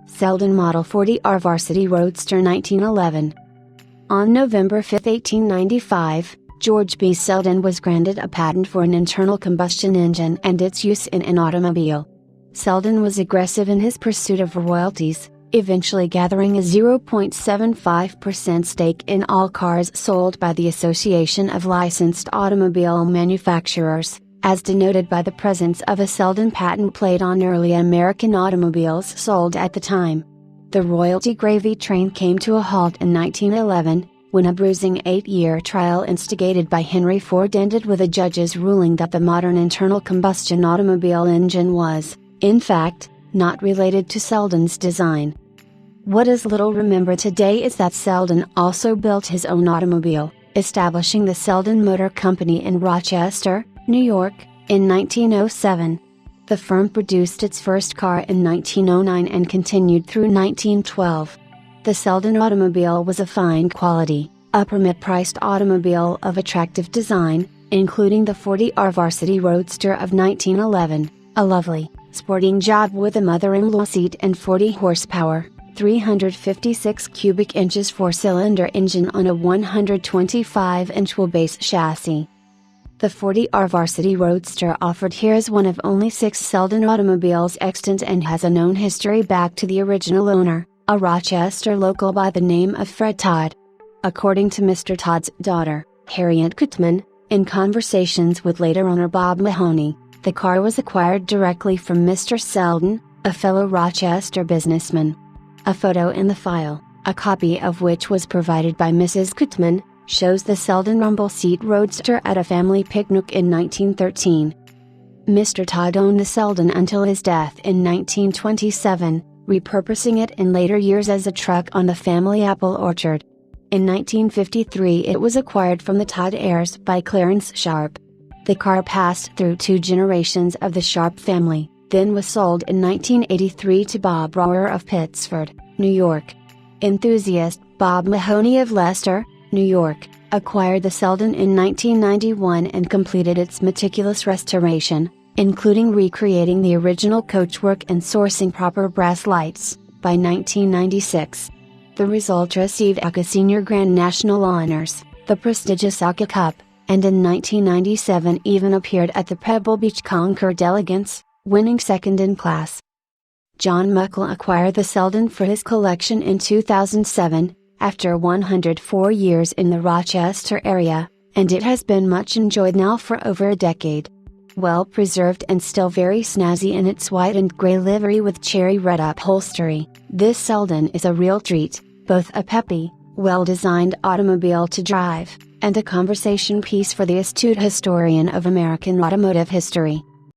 Selden Model 40R Varsity Roadster 1911. On November 5, 1895, George B. Selden was granted a patent for an internal combustion engine and its use in an automobile. Selden was aggressive in his pursuit of royalties, eventually gathering a 0.75% stake in all cars sold by the Association of Licensed Automobile Manufacturers, as denoted by the presence of a Selden patent plate on early American automobiles sold at the time. The royalty gravy train came to a halt in 1911, when a bruising 8-year trial instigated by Henry Ford ended with a judge's ruling that the modern internal combustion automobile engine was, in fact, not related to Selden's design. What is little remembered today is that Selden also built his own automobile, establishing the Selden Motor Company in Rochester, New York, in 1907. The firm produced its first car in 1909 and continued through 1912. The Selden automobile was a fine quality, upper mid-priced automobile of attractive design, including the 40R Varsity Roadster of 1911, a lovely, sporting job with a mother-in-law seat and 40 horsepower, 356 cubic inches 4-cylinder engine on a 125-inch wheelbase chassis. The 40R Varsity Roadster offered here is one of only 6 Selden automobiles extant and has a known history back to the original owner, a Rochester local by the name of Fred Todd. According to Mr. Todd's daughter, Harriet Gutman, in conversations with later owner Bob Mahoney, the car was acquired directly from Mr. Selden, a fellow Rochester businessman. A photo in the file, a copy of which was provided by Mrs. Gutman, shows the Selden rumble seat roadster at a family picnic in 1913. Mr. Todd owned the Selden until his death in 1927, repurposing it in later years as a truck on the family apple orchard. In 1953 it was acquired from the Todd heirs by Clarence Sharp. The car passed through 2 generations of the Sharp family, then was sold in 1983 to Bob Rower of Pittsford, New York. Enthusiast Bob Mahoney of Leicester, New York, acquired the Selden in 1991 and completed its meticulous restoration, including recreating the original coachwork and sourcing proper brass lights, by 1996. The result received ACA Senior Grand National Honors, the prestigious ACA Cup, and in 1997 even appeared at the Pebble Beach Concord Elegance, winning second in class. John Muckle acquired the Selden for his collection in 2007, after 104 years in the Rochester area, and it has been much enjoyed now for over a decade. Well preserved and still very snazzy in its white and gray livery with cherry red upholstery, this Selden is a real treat, both a peppy, well-designed automobile to drive, and a conversation piece for the astute historian of American automotive history.